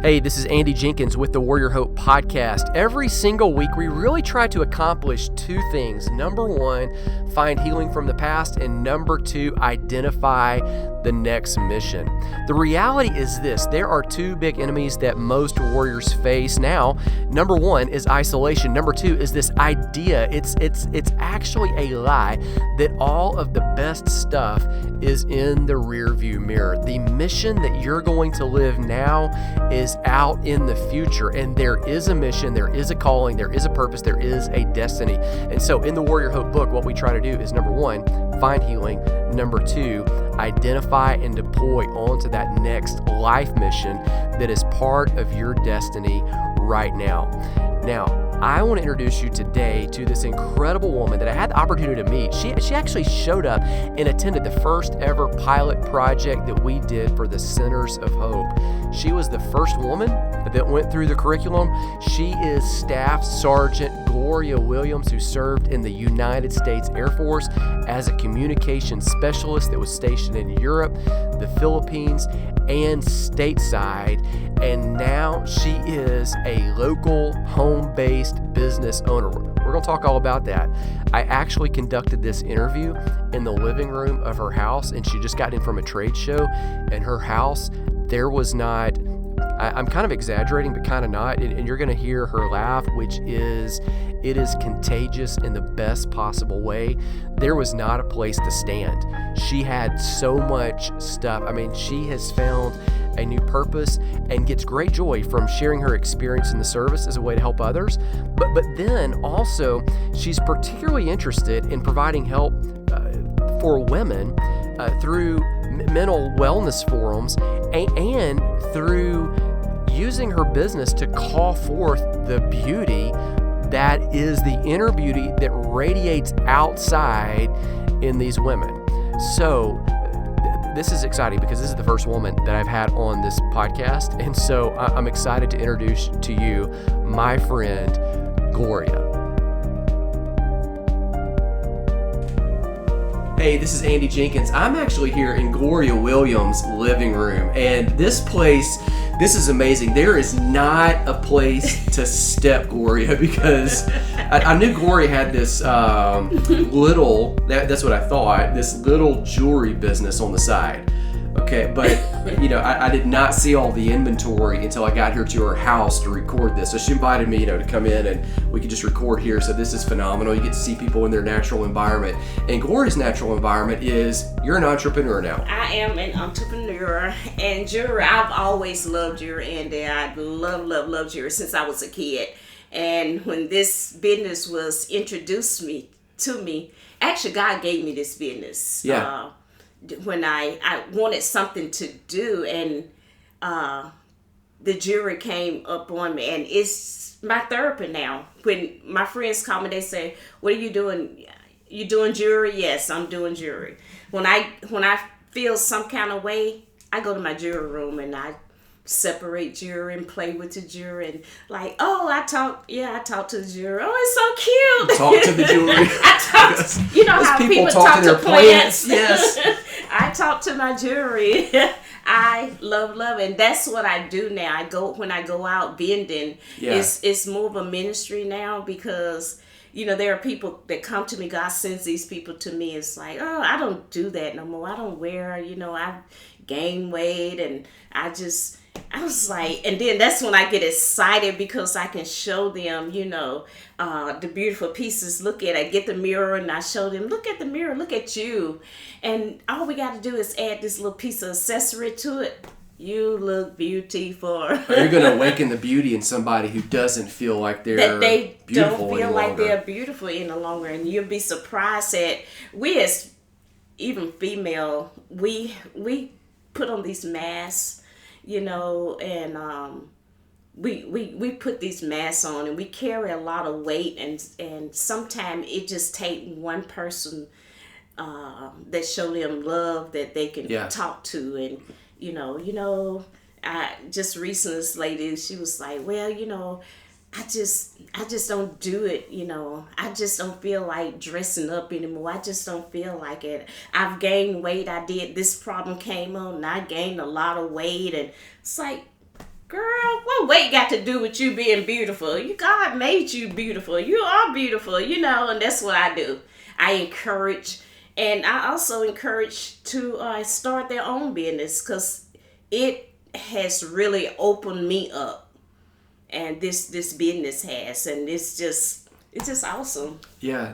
Hey, this is Andy Jenkins with the Warrior Hope Podcast. Every single week, we really try to accomplish two things. Number one, find healing from the past, and number two, identify the next mission. The reality is this: there are two big enemies that most warriors face now. Number one is isolation. Number two is this idea. It's actually a lie that all of the best stuff is in the rearview mirror. The mission that you're going to live now is out in the future, and there is a mission, there is a calling, there is a purpose, there is a destiny. And so in the Warrior Hope book, what we try to do is, number one, find healing. Number two, identify and deploy onto that next life mission that is part of your destiny right now. Now, I want to introduce you today to this incredible woman that I had the opportunity to meet. She actually showed up and attended the first ever pilot project that we did for the Centers of Hope. She was the first woman that went through the curriculum. She is Staff Sergeant Gloria Williams, who served in the United States Air Force as a communications specialist that was stationed in Europe, the Philippines, and stateside. And now she is a local home-based business owner. We're going to talk all about that. I actually conducted this interview in the living room of her house, and she just got in from a trade show. In her house, there was not, I'm kind of exaggerating, but kind of not, and you're going to hear her laugh, it is contagious in the best possible way. There was not a place to stand. She had so much stuff. I mean, she has found a new purpose and gets great joy from sharing her experience in the service as a way to help others. But then also, she's particularly interested in providing help for women through mental wellness forums and through using her business to call forth the beauty that is the inner beauty that radiates outside in these women. So this is exciting because this is the first woman that I've had on this podcast. And so I'm excited to introduce to you my friend, Gloria. Hey, this is Andy Jenkins. I'm actually here in Gloria Williams' living room, and this is amazing. There is not a place to step, Gloria, because I knew Gloria had this that's what I thought, this little jewelry business on the side. Okay, but I did not see all the inventory until I got here to her house to record this. So she invited me, to come in and we could just record here. So this is phenomenal. You get to see people in their natural environment. And Gloria's natural environment is, you're an entrepreneur now. I am an entrepreneur, and jewelry, I've always loved jewelry, and I love jewelry since I was a kid. And when this business was introduced to me, actually God gave me this business. Yeah. When I wanted something to do, and the jewelry came up on me, and it's my therapy now. When my friends call me, they say, "What are you doing? You doing jewelry?" Yes, I'm doing jewelry. When I feel some kind of way, I go to my jewelry room and I separate jewelry and play with the jewelry, and I talk to the jewelry. Oh, it's so cute. Talk to the jewelry. You know how people talk to plants. Yes. I talk to my jewelry. I love, and that's what I do now. When I go out vending. Yeah. It's more of a ministry now, because there are people that come to me. God sends these people to me. It's like, oh, I don't do that no more. I don't wear, I've gained weight, and I was like, and then that's when I get excited, because I can show them, the beautiful pieces. Look at it. I get the mirror and I show them, look at the mirror, look at you. And all we got to do is add this little piece of accessory to it. You look beautiful. You're going to awaken the beauty in somebody who doesn't feel like they're they beautiful don't feel any like longer. They're beautiful any longer. And you'll be surprised that we, as even female, we put on these masks, and we put these masks on, and we carry a lot of weight, and sometimes it just take one person that show them love that they can talk to. And I just recently, this lady, she was like, well, I just don't do it, I just don't feel like dressing up anymore. I just don't feel like it. I've gained weight. This problem came on, and I gained a lot of weight. And it's like, girl, what weight got to do with you being beautiful? God made you beautiful. You are beautiful, and that's what I do. I encourage, and I also encourage to start their own business, because it has really opened me up, and this business has, and it's just awesome. Yeah,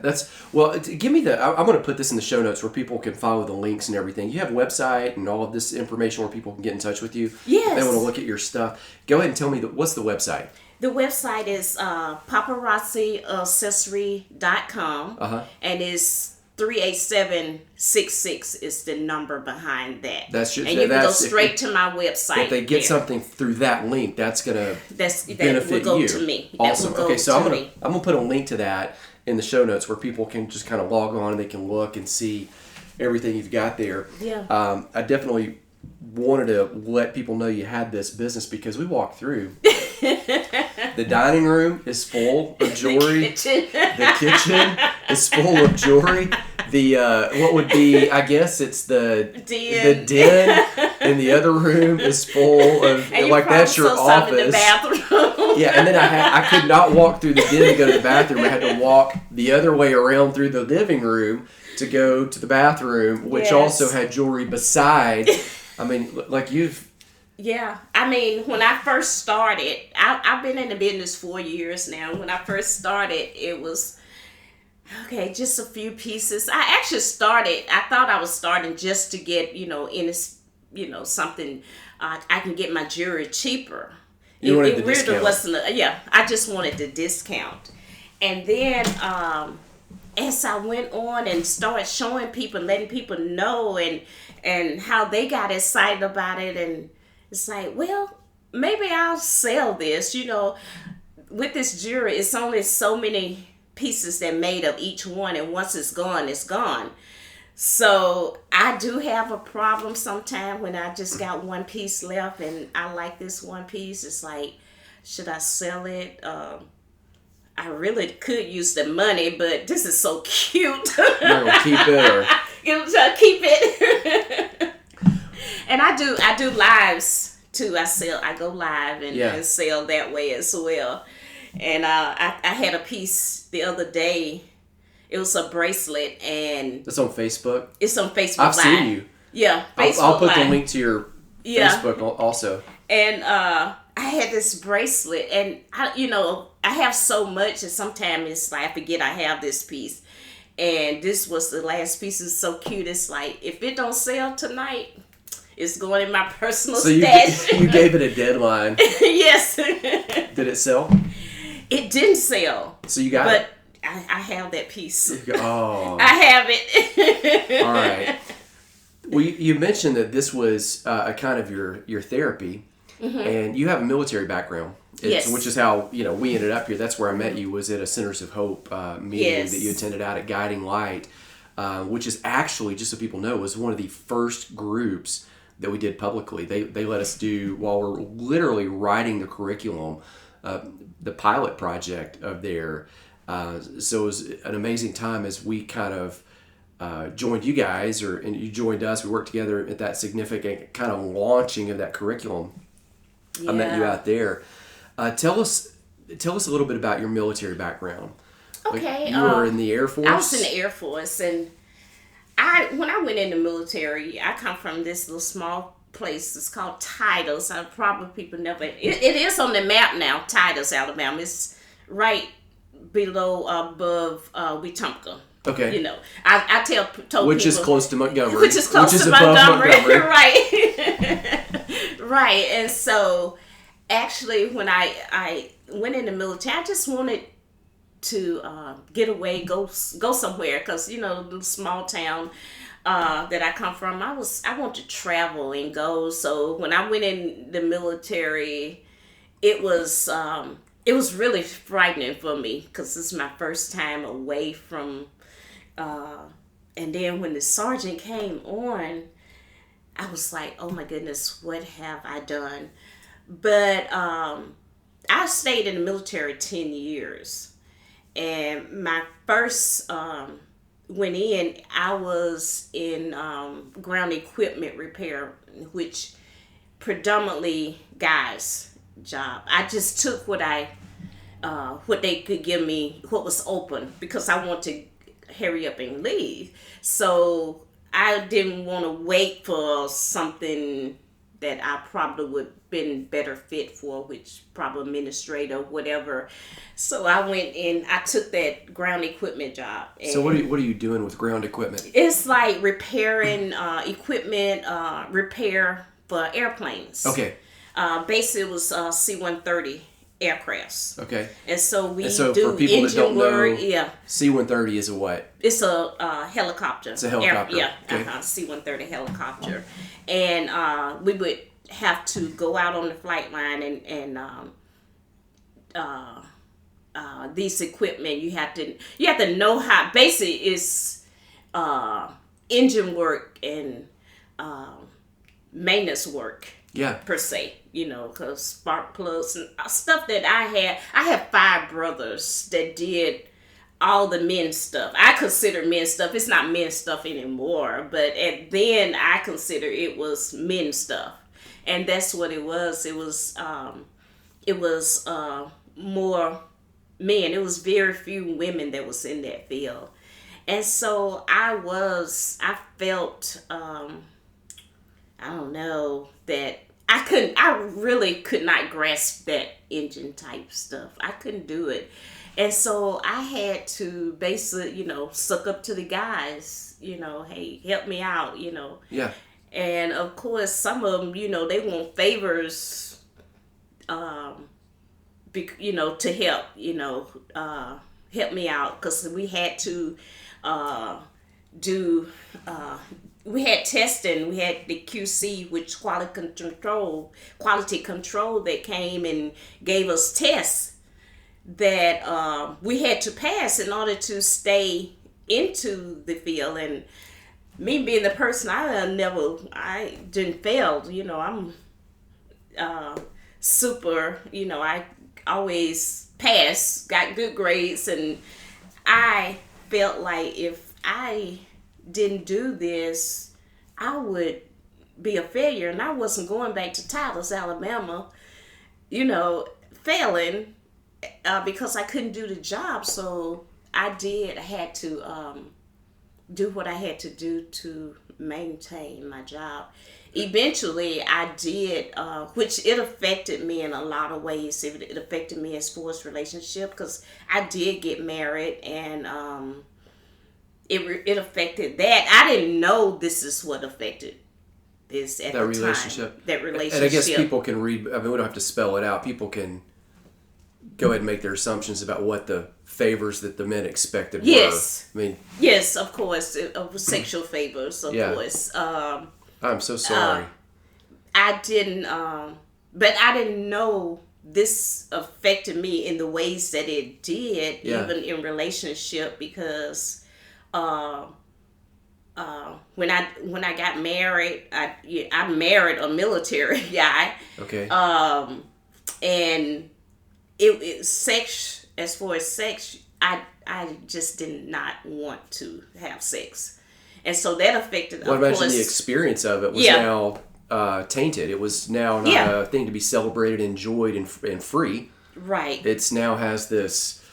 give me I'm going to put this in the show notes where people can follow the links and everything. You have a website and all of this information where people can get in touch with you. Yes. If they want to look at your stuff. Go ahead and tell me, what's the website? The website is paparazziaccessory.com, and it's 38766 is the number behind that. And you can go straight to my website. If they get something through that link, that's gonna benefit will go you. To me. Awesome. Okay, so I'm gonna put a link to that in the show notes where people can just kind of log on and they can look and see everything you've got there. Yeah. I definitely wanted to let people know you had this business because we walked through. The dining room is full of jewelry. The kitchen is full of jewelry. The what would be, I guess it's the den in the other room is full of, and like, that's your office. In the bathroom. Yeah, and then I could not walk through the den to go to the bathroom. I had to walk the other way around through the living room to go to the bathroom, which also had jewelry beside. I mean, like Yeah, I mean, when I first started, I've been in the business 4 years now. When I first started, it was, just a few pieces. I thought I was starting just to get, something, I can get my jewelry cheaper. You wanted the discount. I just wanted the discount. And then, as I went on and started showing people, letting people know and how they got excited about it, and it's like, well, maybe I'll sell this. With this jewelry, it's only so many pieces that made of each one, and once it's gone, it's gone. So I do have a problem sometimes when I just got one piece left, and I like this one piece. It's like, should I sell it? I really could use the money, but this is so cute. You're gonna keep it, or keep it. And I do lives too. I go live and sell that way as well. And I had a piece the other day. It was a bracelet, and it's on Facebook. It's on Facebook. I've seen you. Yeah, Facebook. I'll put the link to your Facebook also. And I had this bracelet, and I have so much, and sometimes it's like I forget I have this piece. And this was the last piece. It's so cute. It's like, if it don't sell tonight, it's going in my personal stash. So you gave it a deadline. Yes. Did it sell? It didn't sell. So you got it. But I have that piece. Oh. I have it. All right. Well, you mentioned that this was a kind of your therapy, and you have a military background. Yes. Which is how we ended up here. That's where I met you, was at a Centers of Hope meeting that you attended out at Guiding Light, which is actually, just so people know, was one of the first groups that we did publicly. They let us do, while we're literally writing the curriculum, the pilot project of their. So it was an amazing time as we kind of joined you guys, and you joined us. We worked together at that significant kind of launching of that curriculum. Yeah. I met you out there. Tell us a little bit about your military background. Okay. Like, you were in the Air Force? I was in the Air Force, and when I went in the military, I come from this little small place. It's called Titus. Probably people never. It is on the map now. Titus, Alabama. It's right above Wetumpka. Okay. I told people, which is close to Montgomery. Which is close to Montgomery. Right. Right. And so, actually, when I went in the military, I just wanted to get away, go somewhere, because the small town that I come from, I want to travel and go. So when I went in the military, it was really frightening for me, because this is my first time away from. And then when the sergeant came on, I was like, oh my goodness, what have I done? But I stayed in the military 10 years. And my first went in, I was in ground equipment repair, which predominantly guys. job. I just took what they could give me, what was open, because I want to hurry up and leave. So I didn't want to wait for something that I probably would been better fit for, which probably administrator, whatever. So I went and I took that ground equipment job. So what are you doing with ground equipment? It's like repairing equipment, repair for airplanes. Okay. Basically, it was C-130 aircrafts. Okay. And so we do for people engine that don't work. Know, yeah. C-130 is a what? It's a helicopter. It's a helicopter. Okay. C-130 helicopter. And we would have to go out on the flight line and these equipment, you have to know how. Basically, it's engine work and maintenance work. Yeah. Per se, because spark plugs and stuff that I have 5 brothers that did all the men stuff. I consider men stuff. It's not men stuff anymore, but then I consider it was men stuff, and that's what it was. It was more men. It was very few women that was in that field, and so I felt I don't know, that I really could not grasp that engine type stuff. I couldn't do it. And so I had to basically, suck up to the guys, hey, help me out, Yeah. And of course, some of them, they want favors, to help, help me out, because we had to we had testing, we had the QC, which quality control that came and gave us tests that we had to pass in order to stay into the field. And me being the person, I didn't fail. I'm super, I always pass, got good grades, and I felt like if I didn't do this, I would be a failure, and I wasn't going back to Tyler's, Alabama, failing because I couldn't do the job. So I had to do what I had to do to maintain my job. Eventually, I did, which it affected me in a lot of ways. It affected me as far as relationship, because I did get married, and it affected that. I didn't know this is what affected this at the relationship. Time. That relationship. And I guess people can read, we don't have to spell it out. People can go ahead and make their assumptions about what the favors that the men expected were. Yes, of course. Sexual favors, of course. I'm so sorry. I didn't, but I didn't know this affected me in the ways that it did, even in relationship, because when I got married, I married a military guy. Okay. And it sex, as far as sex, I just did not want to have sex, and so that affected. Well, I imagine the experience of it was now tainted. It was now not a thing to be celebrated, enjoyed, and free. Right. It's now has this.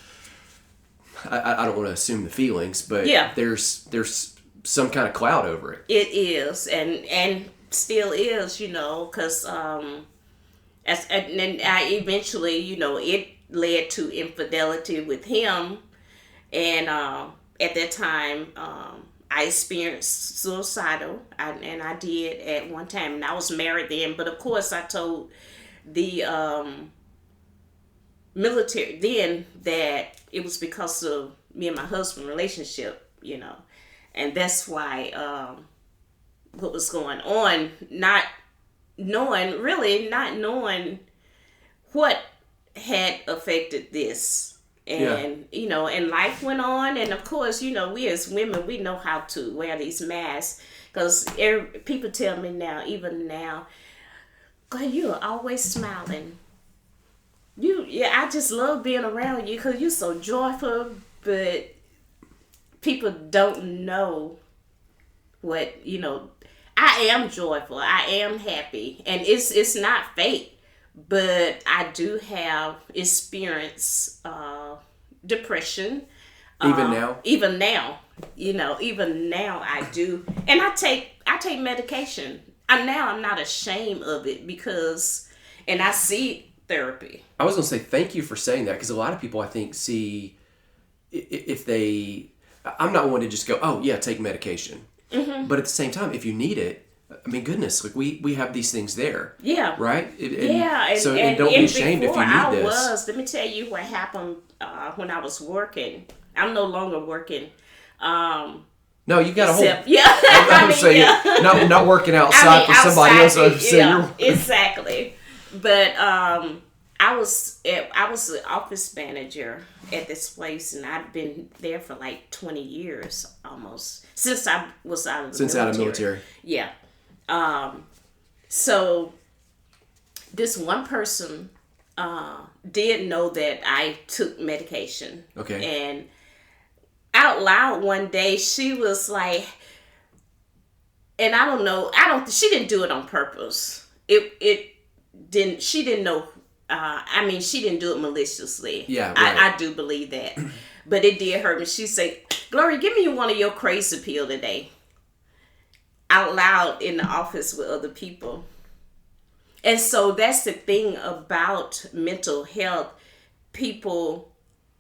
I don't want to assume the feelings, but there's some kind of cloud over it. It is, and still is, because and then I eventually, it led to infidelity with him, and at that time, I experienced suicidal, and I did at one time, and I was married then, but of course I told the military then that it was because of me and my husband's relationship, and that's why what was going on, not knowing what had affected this. And and life went on, and of course, we as women, we know how to wear these masks, because people tell me now, even now, God, you are always smiling. I just love being around you because you're so joyful, but people don't know what, I am joyful, I am happy, and it's not fake, but I do have experience depression. Even now? Even now. Even now I do. And I take medication. I'm not ashamed of it because, and I see therapy. I was going to say thank you for saying that, because a lot of people, I think, see if they... I'm not one to just go, oh, yeah, take medication. Mm-hmm. But at the same time, if you need it, I mean, goodness, like we have these things there. Yeah. Right? And don't be ashamed if you need this. Let me tell you what happened when I was working. I'm no longer working. No, you got a whole... Yeah. I'm saying, not working outside for somebody else. Exactly. But I was an office manager at this place, and I've been there for like 20 years almost, since I was out of the military. Yeah. So this one person did know that I took medication. Okay. And out loud one day, she was like, and I don't know, she didn't do it on purpose. She didn't know. She didn't do it maliciously. Yeah, right. I do believe that. But it did hurt me. She said, Gloria, give me one of your crazy pills today. Out loud in the office with other people. And so that's the thing about mental health. People,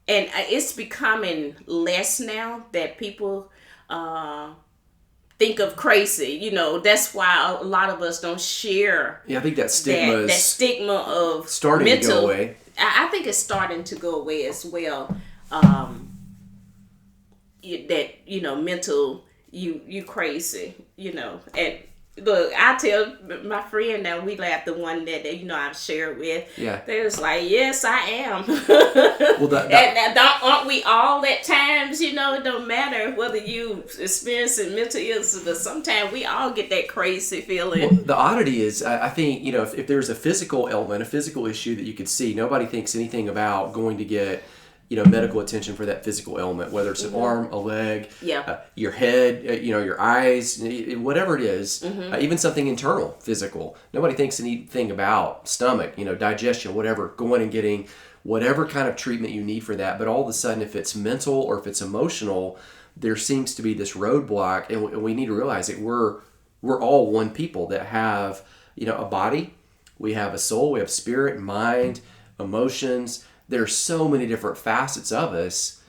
and it's becoming less now that people think of crazy. That's why a lot of us don't share. Yeah, I think that stigma of starting mental, to go away. I think it's starting to go away as well. Mental, you crazy, and look, I tell my friend now, we laugh, the one that I've shared with. Yeah. They was like, yes, I am. Well, aren't we all at times? It don't matter whether you experiencing mental illness, but sometimes we all get that crazy feeling. Well, the oddity is, I think, if there's a physical ailment, a physical issue that you could see, nobody thinks anything about going to get medical attention for that physical ailment, whether it's an arm, a leg, your head, your eyes, whatever it is, even something internal, physical. Nobody thinks anything about stomach, digestion, whatever, going and getting whatever kind of treatment you need for that. But all of a sudden, if it's mental or if it's emotional, there seems to be this roadblock, and we need to realize that we're all one people that have, a body, we have a soul, we have spirit, mind, emotions. There's so many different facets of us,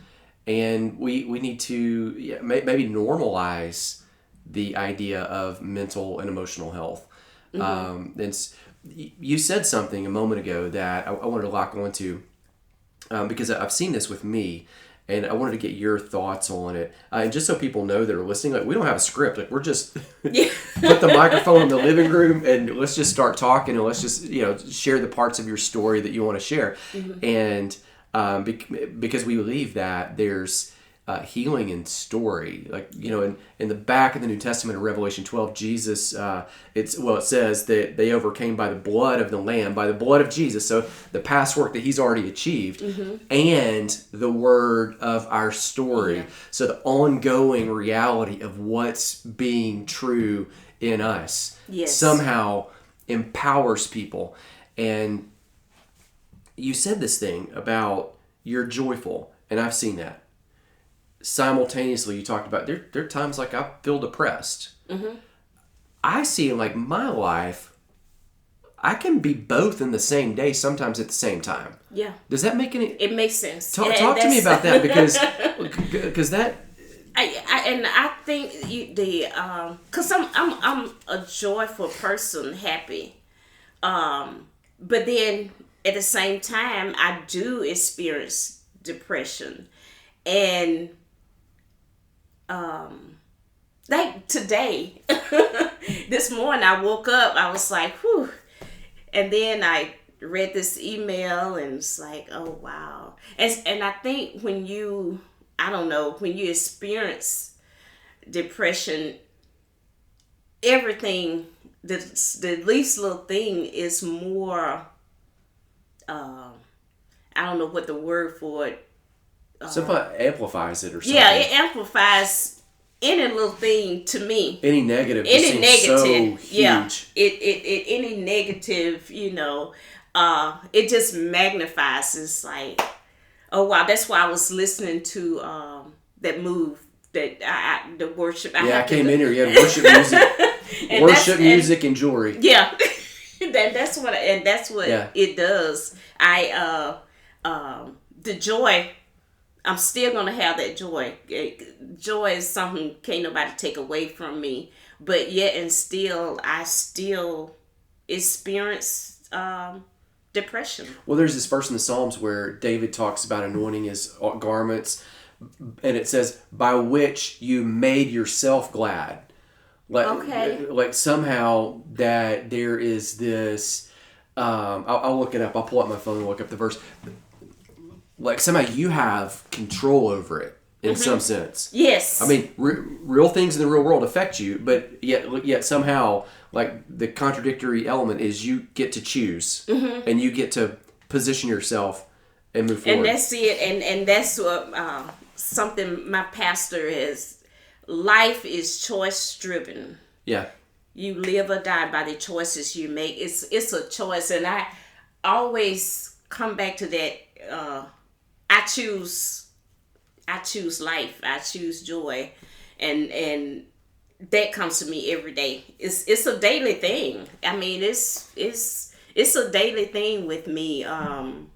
and we need to maybe normalize the idea of mental and emotional health. You said something a moment ago that I wanted to lock onto, because I've seen this with me, and I wanted to get your thoughts on it. And just so people know that are listening, like, we don't have a script. Like, we're just put the microphone in the living room and let's just start talking, and let's just, share the parts of your story that you want to share. And because we believe that there's healing in story. Like, in the back of the New Testament of Revelation 12, Jesus, it says that they overcame by the blood of the Lamb, by the blood of Jesus. So the past work that he's already achieved, and the word of our story. Yeah. So the ongoing reality of what's being true in us somehow empowers people. And you said this thing about you're joyful, and I've seen that. Simultaneously, you talked about there are times like I feel depressed. I see in like my life, I can be both in the same day, sometimes at the same time. Yeah. Does that make any? It makes sense. Talk to me about that, because that. I think because I'm a joyful person, happy, but then at the same time I do experience depression, and like today, this morning I woke up, I was like, whew, and then I read this email and it's like, oh wow, and I think when you experience depression, everything, the least little thing is more, I don't know what the word for it. Somebody amplifies it or something. Yeah, it amplifies any little thing to me. Any negative. So huge. Yeah. Any negative, it just magnifies. It's like, oh wow, that's why I was listening to that move that the worship. I came in here. You had worship music, worship music, and jewelry. Yeah, that's what it does. The joy. I'm still gonna have that joy. Joy is something can't nobody take away from me. But yet and still, I still experience depression. Well, there's this verse in the Psalms where David talks about anointing his garments, and it says, "By which you made yourself glad." Like somehow that there is this. I'll look it up. I'll pull up my phone and look up the verse. Like somehow you have control over it in some sense. Yes. I mean, real things in the real world affect you, but yet somehow, like the contradictory element is you get to choose and you get to position yourself and move forward. And that's it. And that's what something my pastor is. Life is choice driven. Yeah. You live or die by the choices you make. It's a choice, and I always come back to that. I choose life. I choose joy, and that comes to me every day. It's a daily thing. I mean, it's a daily thing with me, and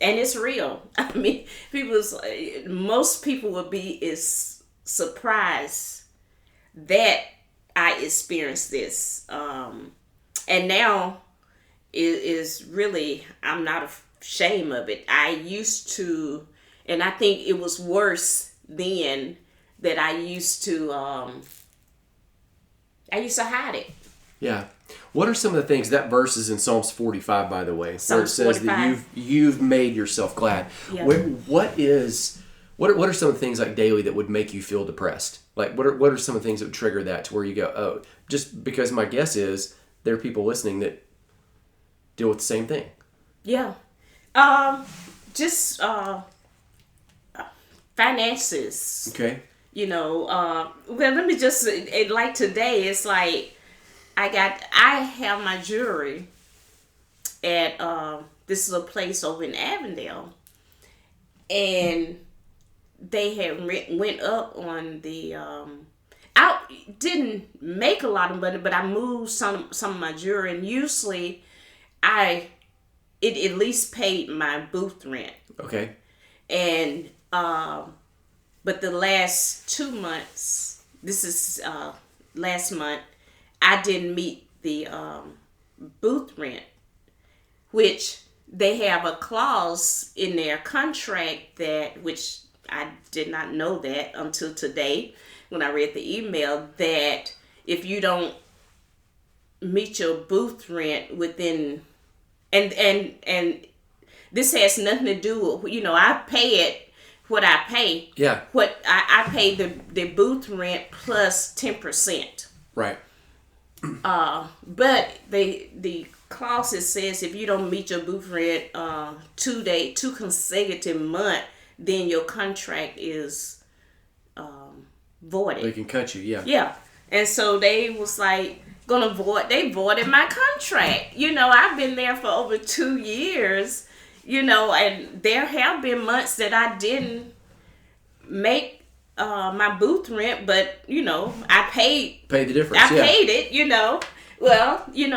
it's real. I mean, most people would be surprised that I experienced this, and now it is really I'm not ashamed of it. I used to, and I think it was worse then that I used to hide it. Yeah. What are some of the things, that verse is in Psalms 45, by the way, where it says 45. That you've made yourself glad. Yeah. What are some of the things like daily that would make you feel depressed? Like what are some of the things that would trigger that to where you go, oh, just because my guess is there are people listening that deal with the same thing. Yeah. Finances. Okay. Well, let me just, like today, it's like, I have my jewelry at, this is a place over in Avondale, and they had went up on the, I didn't make a lot of money, but I moved some of my jewelry, and usually it at least paid my booth rent. Okay. And, but the last 2 months, this is, last month, I didn't meet the, booth rent, which they have a clause in their contract which I did not know that until today when I read the email, that if you don't meet your booth rent within, and this has nothing to do with, I pay it what I pay. Yeah. What I pay the booth rent plus 10%. Right. But the clause says if you don't meet your booth rent 2 consecutive months, then your contract is voided. They can cut you, yeah. Yeah. And so they was like they voided my contract. I've been there for over 2 years, and there have been months that I didn't make my booth rent, but I paid the difference. I paid it, Well, you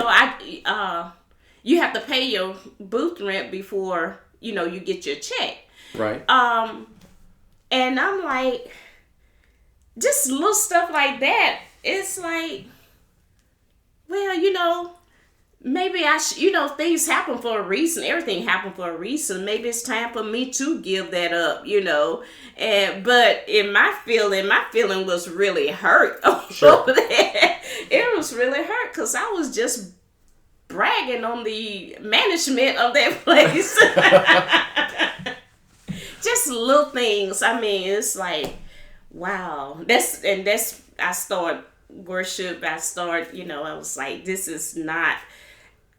have to pay your booth rent before you get your check. Right. And I'm like, just little stuff like that. It's like, well, maybe I things happen for a reason. Everything happened for a reason. Maybe it's time for me to give that up, but in my feeling was really hurt over that. It was really hurt because I was just bragging on the management of that place. Just little things. I mean, it's like, wow. I start worship. I was like, this is not,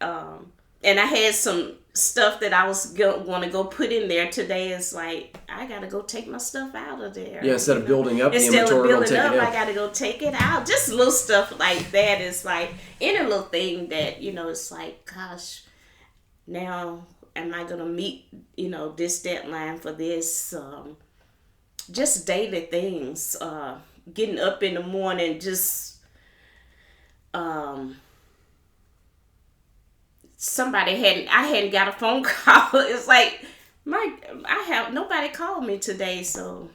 and I had some stuff that I was going to go put in there today. It's like, I got to go take my stuff out of there. Yeah, instead of building up the inventory, I got to go take it out. Just little stuff like that. It's like any little thing that, it's like, gosh, now am I going to meet, this deadline for this? Just daily things. Getting up in the morning, just I hadn't got a phone call. It's like nobody called me today, so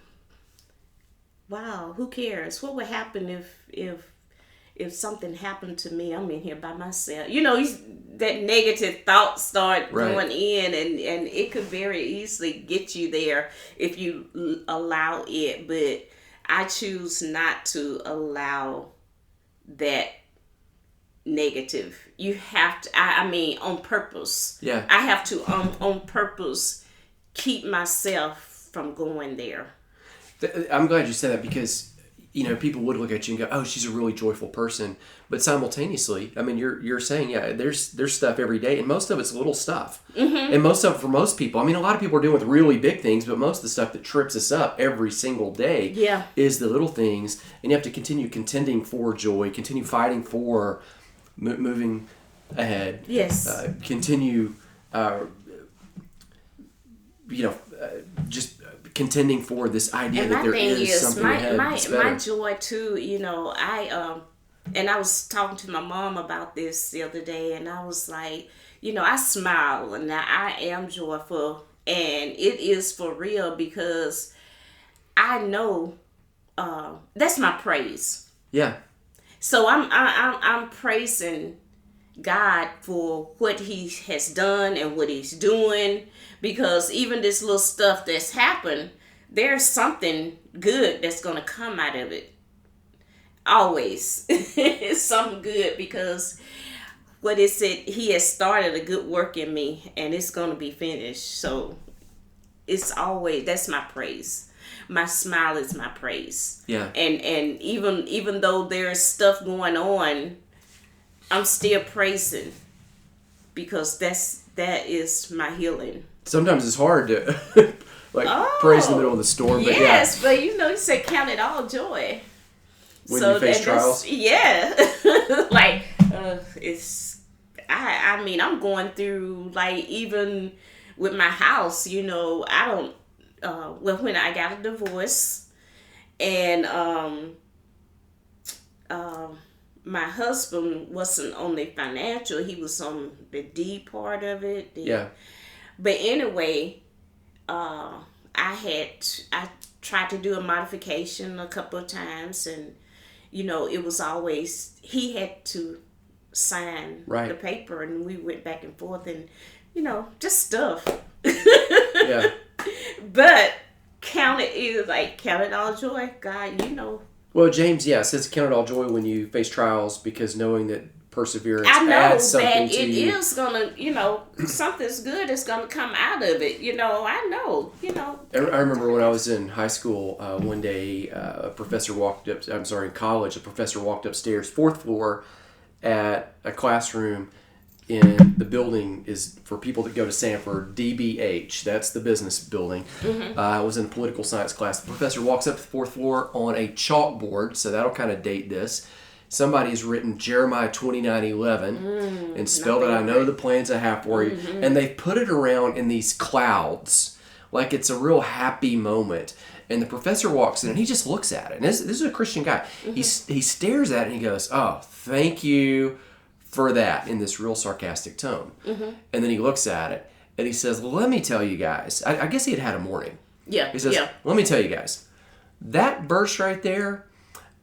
wow, who cares? What would happen if something happened to me? I'm in here by myself. That negative thoughts start going in, and it could very easily get you there if you allow it. But I choose not to allow that negative. You have to, on purpose. Yeah. I have to, on purpose, keep myself from going there. I'm glad you said that, because people would look at you and go, "Oh, she's a really joyful person," but simultaneously, you're saying, yeah, there's stuff every day, and most of it's little stuff, and most of it, for most people, a lot of people are dealing with really big things, but most of the stuff that trips us up every single day, is the little things, and you have to continue contending for joy, continue fighting for moving ahead. Yes. Continue, just contending for this idea that there is something ahead that's better. My joy too, I was talking to my mom about this the other day, and I was like, I smile, and I am joyful, and it is for real, because I know that's my praise. Yeah. So I'm praising God for what He has done and what He's doing, because even this little stuff that's happened, there's something good that's going to come out of it. Always. It's something good, because what is it? He has started a good work in me, and it's going to be finished. So it's always, that's my praise. My smile is my praise. Yeah. And even though there's stuff going on, I'm still praising, because that is my healing. Sometimes it's hard to praise in the middle of the storm. But yes, but you say count it all joy. When you face trials? Yeah. I'm going through, even with my house, I don't, when I got a divorce, and my husband wasn't only financial, he was on the D part of it. But anyway, I tried to do a modification a couple of times, and it was always, he had to sign the paper, and we went back and forth, and just stuff. Yeah. But count it all joy, God, Well, James, says count it all joy when you face trials, because knowing that perseverance I know adds something that to it you. is gonna, something's good is gonna come out of it. I know. I remember when I was in high school, one day, in college, a professor walked upstairs, 4th floor, at a classroom in the building is for people that go to Sanford, DBH. That's the business building. I was in a political science class. The professor walks up to the 4th floor on a chalkboard, so that'll kind of date this. Somebody's written Jeremiah 29:11 and spelled it, "I know the plans I have for you." And they put it around in these clouds like it's a real happy moment. And the professor walks in and he just looks at it. And this is a Christian guy. He stares at it and he goes, "Oh, thank you for that," in this real sarcastic tone. And then he looks at it and he says, "Let me tell you guys." I guess he had a morning. Yeah. He says, "Let me tell you guys, that verse right there,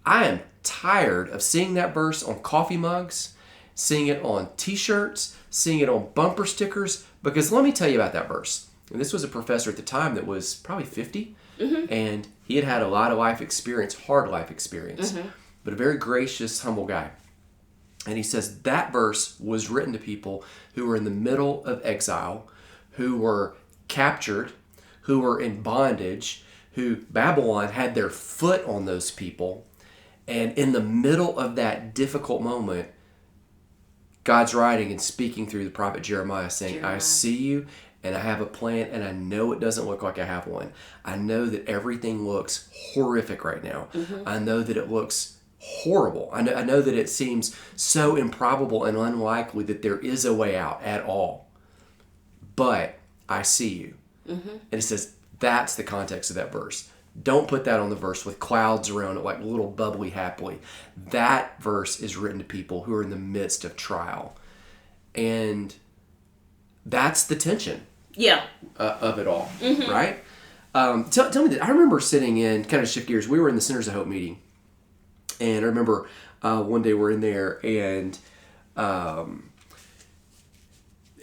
I am tired of seeing that verse on coffee mugs, seeing it on t-shirts, seeing it on bumper stickers, because let me tell you about that verse." And this was a professor at the time that was probably 50, and he had a lot of life experience, hard life experience, but a very gracious, humble guy. And he says that verse was written to people who were in the middle of exile, who were captured, who were in bondage, who Babylon had their foot on those people. And in the middle of that difficult moment, God's writing and speaking through the prophet Jeremiah saying, "I see you, and I have a plan, and I know it doesn't look like I have one. I know that everything looks horrific right now. I know that it looks horrible. I know that it seems so improbable and unlikely that there is a way out at all. but I see you. Mm-hmm. And it says that's the context of that verse. Don't put that on the verse with clouds around it, like little bubbly happily. That verse is written to people who are in the midst of trial. And that's the tension of it all, mm-hmm. right? Tell me that. I remember sitting in, kind of shift gears, we were in the Centers of Hope meeting. And I remember one day we're in there, and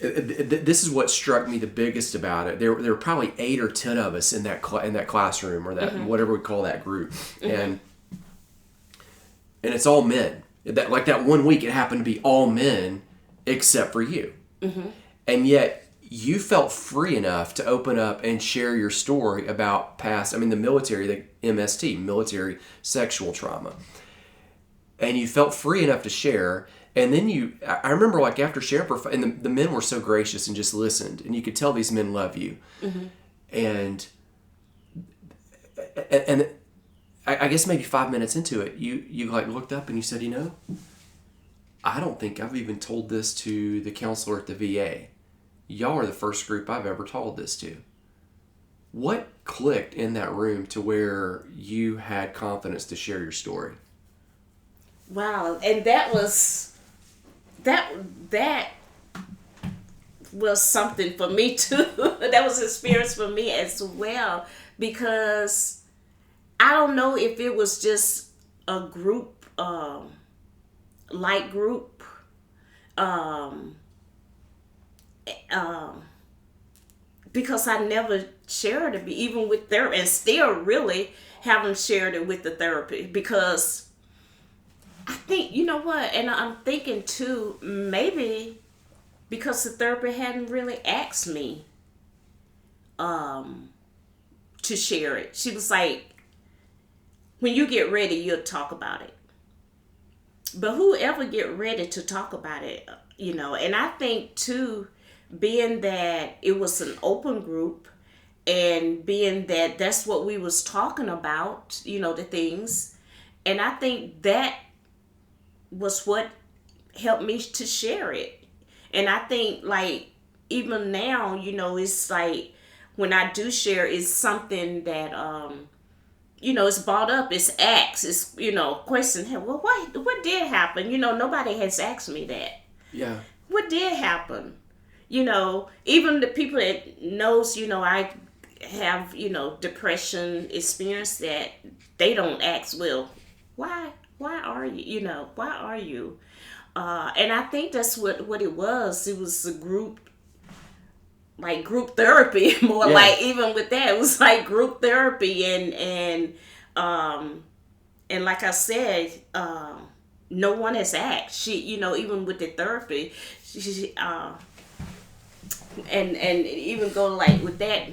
this is what struck me the biggest about it. There were probably 8 or 10 of us in that classroom, or that mm-hmm. whatever we call that group, mm-hmm. and it's all men. That 1 week, it happened to be all men except for you, mm-hmm. and yet you felt free enough to open up and share your story about the military, the MST, military sexual trauma, and you felt free enough to share. And then I remember after sharing, and the men were so gracious and just listened, and you could tell these men love you. Mm-hmm. And I guess maybe 5 minutes into it, you looked up and you said, I don't think I've even told this to the counselor at the VA. Y'all are the first group I've ever told this to. What clicked in that room to where you had confidence to share your story? Wow, and that was something for me too. That was an experience for me as well, because I don't know if it was just a group, light group, because I never shared it, even with therapy, and still really haven't shared it with the therapy, because I think, you know what, and I'm thinking too, maybe because the therapist hadn't really asked me to share it. She was like, when you get ready, you'll talk about it. But whoever get ready to talk about it, and I think too, being that it was an open group, and being that that's what we was talking about, the things, and I think that was what helped me to share it. And I think even now, it's when I do share, it's something that it's brought up, it's asked, it's question, hey, well, what did happen? Nobody has asked me that. Yeah. What did happen? Even the people that knows, I have, depression experience, that they don't ask, well, why are you, why are you? And I think that's what it was. It was a group therapy, more even with that, it was group therapy, and like I said, no one has asked. She, even with the therapy, she and even go with that,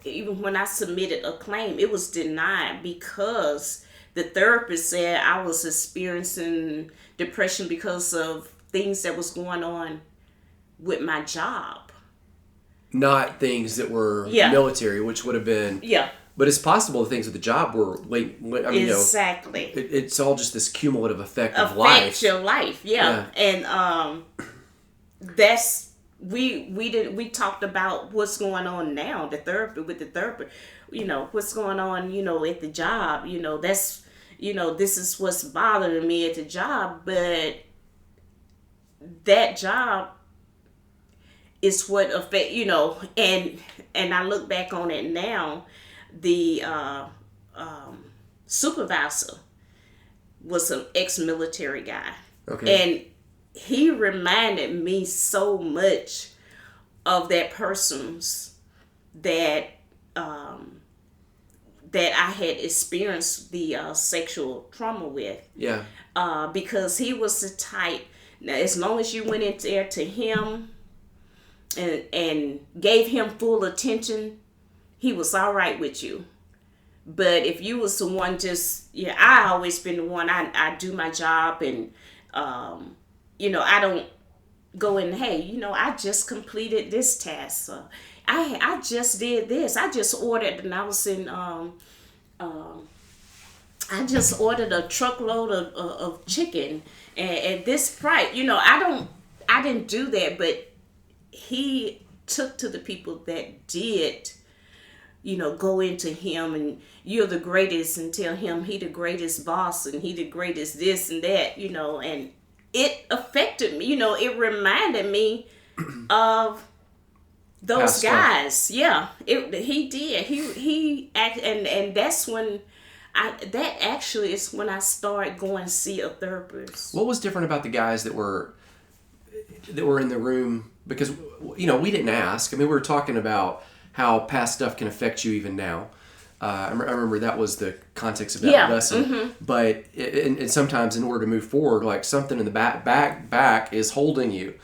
even when I submitted a claim, it was denied because the therapist said I was experiencing depression because of things that was going on with my job. Not things that were military, which would have been... Yeah. But it's possible the things with the job were late. Exactly. It's all just this cumulative effect of life. Affects your life, yeah. And that's... We talked about what's going on now, the therapy, what's going on, at the job, that's... this is what's bothering me at the job, but that job is what affect, and I look back on it now, the supervisor was an ex-military guy. Okay. And he reminded me so much of that person's that I had experienced the sexual trauma with. Yeah. Because he was the type. Now, as long as you went in there to him and gave him full attention, he was all right with you. But if you was the one I always been the one, I do my job, and I don't go in, hey, I just completed this task. I just did this. I just ordered, and I was in, I just ordered a truckload of chicken and this price. I didn't do that, but he took to the people that did, go into him and you're the greatest, and tell him he the greatest boss and he the greatest this and that, and it affected me. It reminded me of those guys. Yeah, he did. He and that's when that actually is when I started going to see a therapist. What was different about the guys that were in the room? Because we didn't ask. I mean, we were talking about how past stuff can affect you even now. I remember that was the context of that lesson. Mm-hmm. But and sometimes in order to move forward, like something in the back is holding you,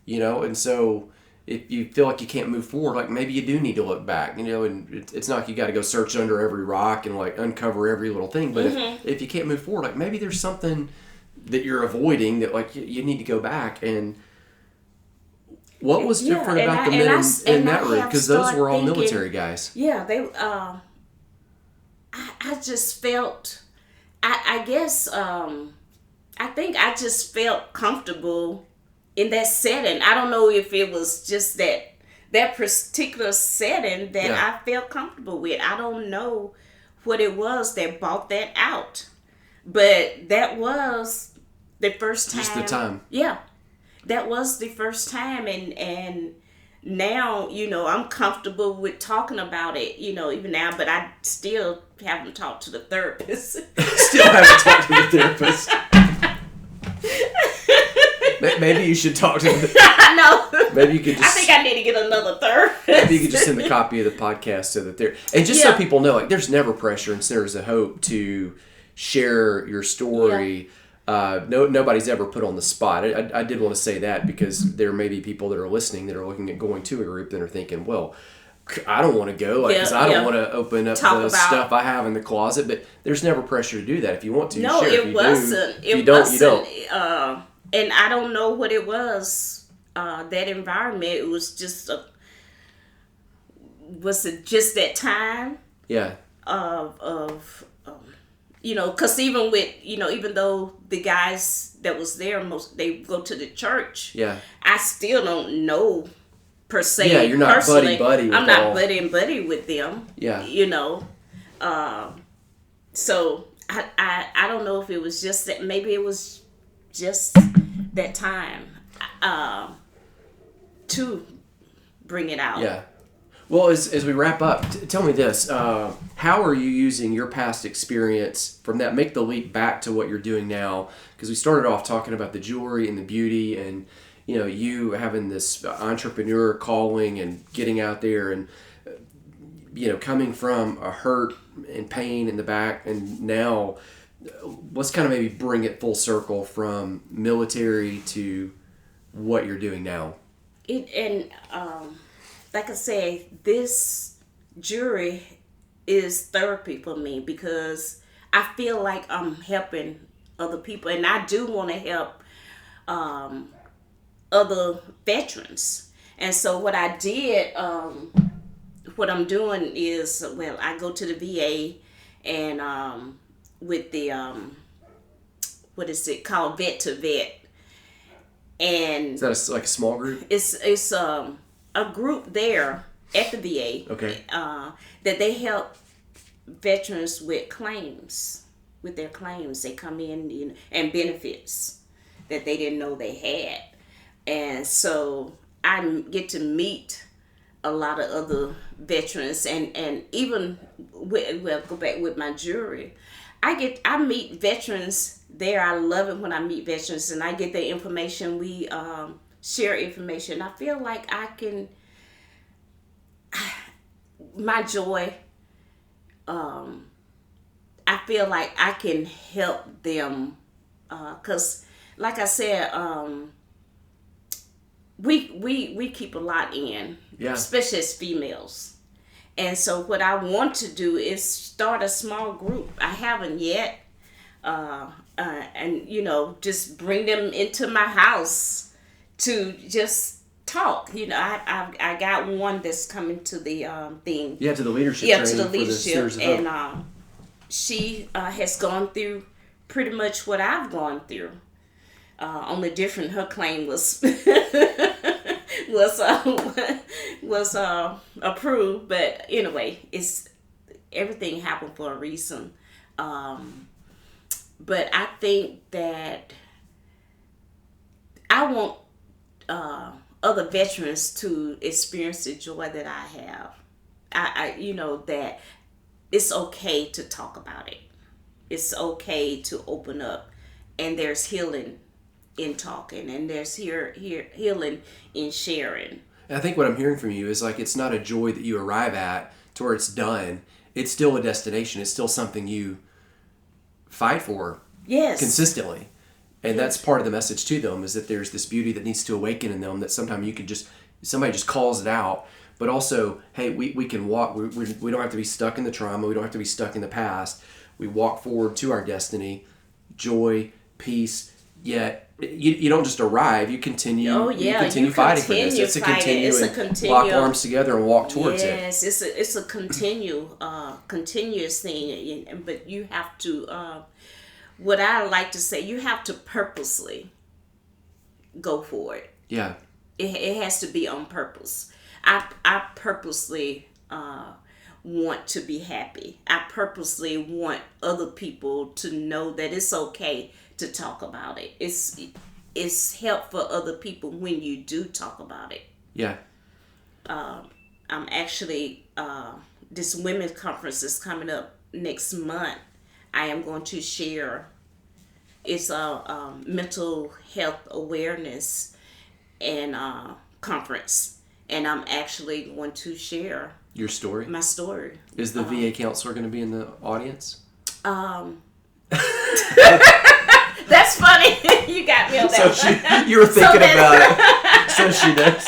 and so if you feel like you can't move forward, like maybe you do need to look back, and it's not like you got to go search under every rock and like uncover every little thing. But if you can't move forward, like maybe there's something that you're avoiding that like you need to go back. And what was different about the men in that room? Because those were all military guys. Yeah, they. I just felt. I guess. I think I just felt comfortable in that setting. I don't know if it was just that particular setting that I felt comfortable with. I don't know what it was that brought that out, but that was the first time. Just the time. Yeah. That was the first time, and now, I'm comfortable with talking about it, even now, but I still haven't talked to the therapist. Still haven't talked to the therapist. Maybe you should talk to them. I know. Maybe you could just... I think I need to get another therapist. Maybe you could just send a copy of the podcast to the therapist. And just so people know, like, there's never pressure and there's a hope to share your story. Yeah. Nobody's ever put on the spot. I did want to say that because there may be people that are listening that are looking at going to a group that are thinking, well, I don't want to go because I don't want to open up the stuff I have in the closet. But there's never pressure to do that. If you want to, no, share. It wasn't. If you don't, you don't. And I don't know what it was. That environment. It was just was it just that time? Yeah. Because even with, even though the guys that was there, they go to the church. Yeah. I still don't know per se. Yeah, you're not personally. buddy. I'm not buddy with them. Yeah. So I don't know if it was just that. Maybe it was just that time to bring it out. Yeah. Well, as we wrap up, tell me this. How are you using your past experience from that, make the leap back to what you're doing now? Because we started off talking about the jewelry and the beauty and, you having this entrepreneur calling and getting out there and, coming from a hurt and pain in the back. And now let's kind of maybe bring it full circle from military to what you're doing now. Like I say, this jury is therapy for me because I feel like I'm helping other people, and I do want to help other veterans. And so what I did, what I'm doing is, I go to the VA and with the, what is it called, Vet to Vet. And is that like a small group? It's a group there at the VA. Okay. That they help veterans with their claims. They come in, and benefits that they didn't know they had. And so I get to meet a lot of other veterans, and even go back with my jury. I meet veterans there. I love it when I meet veterans and I get their information. We share information. I feel like my joy, I feel like I can help them, because like I said, we keep a lot in, especially as females. And so what I want to do is start a small group. I haven't yet, and just bring them into my house to just talk. I got one that's coming to the thing. Yeah, to the leadership. Yeah, to the leadership, and she has gone through pretty much what I've gone through. Only different, her claim was was approved. But anyway, everything happened for a reason. But I think that I want other veterans to experience the joy that I have. I that it's okay to talk about it. It's okay to open up, and there's healing in talking, and there's healing in sharing. And I think what I'm hearing from you is like, it's not a joy that you arrive at to where it's done. It's still a destination. It's still something you fight for consistently. And that's part of the message to them, is that there's this beauty that needs to awaken in them, that sometimes somebody just calls it out. But also, hey, we can walk. We don't have to be stuck in the trauma. We don't have to be stuck in the past. We walk forward to our destiny, joy, peace. Yet you don't just arrive. You continue. Oh yeah, you continue fighting for this. It's a continue. Lock arms together and walk towards it. Yes, it's a continuous thing. But you have to. What I like to say, you have to purposely go for it. Yeah. It has to be on purpose. I purposely want to be happy. I purposely want other people to know that it's okay to talk about it. It's help for other people when you do talk about it. Yeah. I'm actually this women's conference is coming up next month. I am going to share. It's a mental health awareness and conference, and I'm actually going to share your story. My story. Is the VA counselor going to be in the audience? That's funny. You got me on that. You were thinking about it. So she does.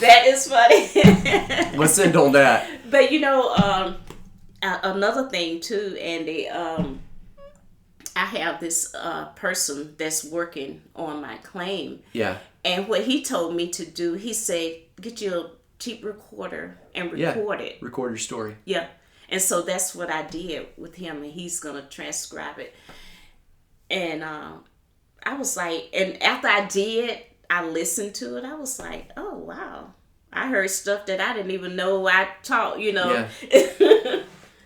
That is funny. Let's end on that. But another thing too, Andy, I have this person that's working on my claim. Yeah. And what he told me to do, he said, get you a cheap recorder and record it. Record your story. Yeah. And so that's what I did with him, and he's going to transcribe it. And I was like, and after I did, I listened to it. I was like, oh, wow. I heard stuff that I didn't even know I taught, Yeah.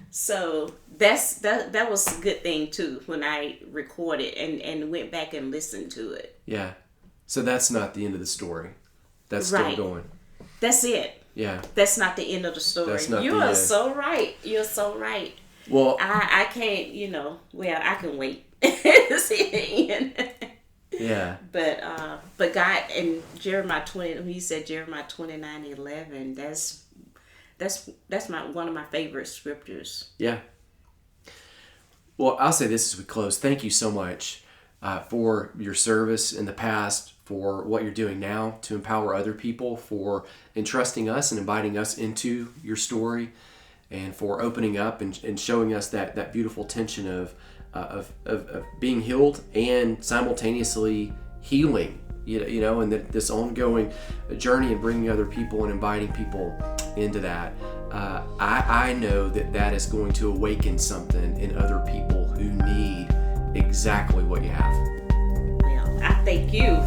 So that was a good thing, too, when I recorded and went back and listened to it. Yeah. So that's not the end of the story. That's still going. That's it. Yeah. That's not the end of the story. That's not you are so right. You're so right. Well, I can't, I can wait to see the end. Yeah. But God, in Jeremiah 20, he said Jeremiah 29:11, that's one of my favorite scriptures. Yeah. Well, I'll say this as we close. Thank you so much for your service in the past, for what you're doing now to empower other people, for entrusting us and inviting us into your story, and for opening up and showing us that beautiful tension of being healed and simultaneously healing, and this ongoing journey and bringing other people and inviting people into that. I know that is going to awaken something in other people who need exactly what you have. Well, I thank you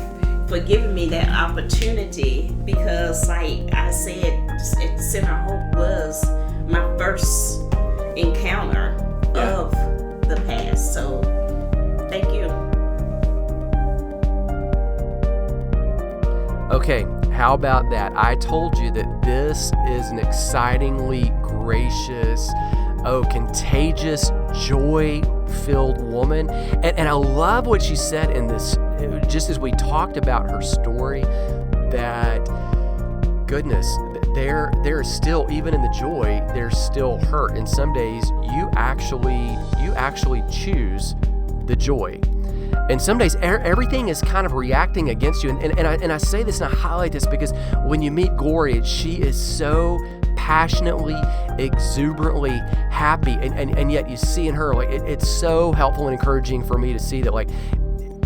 for giving me that opportunity, because like I said, Center Hope was my first encounter of the past. So thank you. Okay, how about that? I told you that this is an excitingly gracious, contagious, joy-filled woman. And I love what she said in this, just as we talked about her story, that, goodness, there is still, even in the joy, there's still hurt. And some days you actually choose the joy. And some days everything is kind of reacting against you. And I say this and I highlight this because when you meet Gloria, she is so passionately, exuberantly happy. And yet you see in her, like, it's so helpful and encouraging for me to see that, like,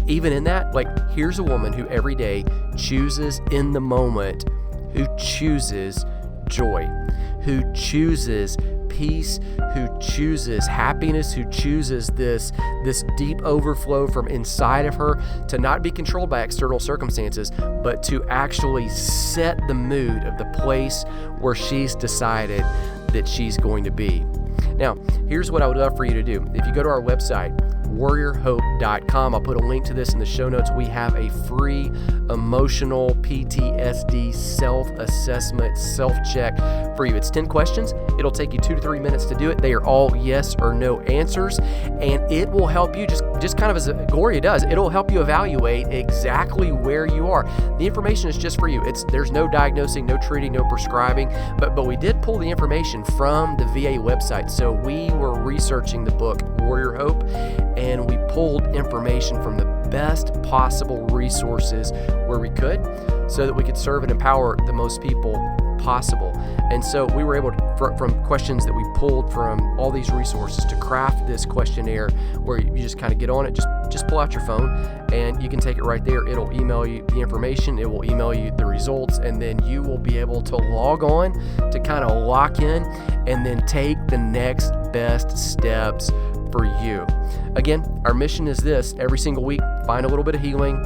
even in that, like, here's a woman who every day chooses in the moment, who chooses joy, who chooses peace, who chooses happiness, who chooses this deep overflow from inside of her to not be controlled by external circumstances, but to actually set the mood of the place where she's decided that she's going to be. Now, here's what I would love for you to do. If you go to our website, warriorhope.com, I'll put a link to this in the show notes. We have a free emotional PTSD self-assessment, self-check for you. It's 10 questions. It'll take you 2 to 3 minutes to do it. They are all yes or no answers, and it will help you just kind of as Gloria does. It'll help you evaluate exactly where you are. The information is just for you. There's no diagnosing, no treating, no prescribing, but we did pull the information from the VA website. So we were researching the book Warrior Hope, and we pulled information from the best possible resources where we could, so that we could serve and empower the most people possible. And so we were able to, from questions that we pulled from all these resources, to craft this questionnaire where you just kind of get on it, just pull out your phone and you can take it right there. It'll email you the information, it will email you the results, and then you will be able to log on to kind of lock in and then take the next best steps for you. Again, our mission is this: every single week, find a little bit of healing,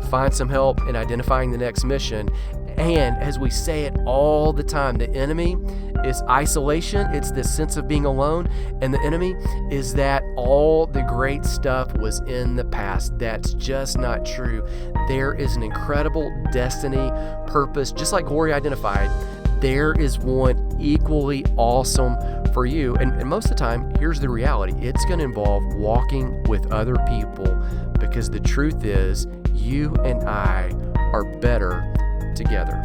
find some help in identifying the next mission. And as we say it all the time, the enemy is isolation. It's this sense of being alone. And the enemy is that all the great stuff was in the past. That's just not true. There is an incredible destiny, purpose, just like Gloria identified. There is one equally awesome for you. And most of the time, here's the reality. It's going to involve walking with other people, because the truth is, you and I are better together.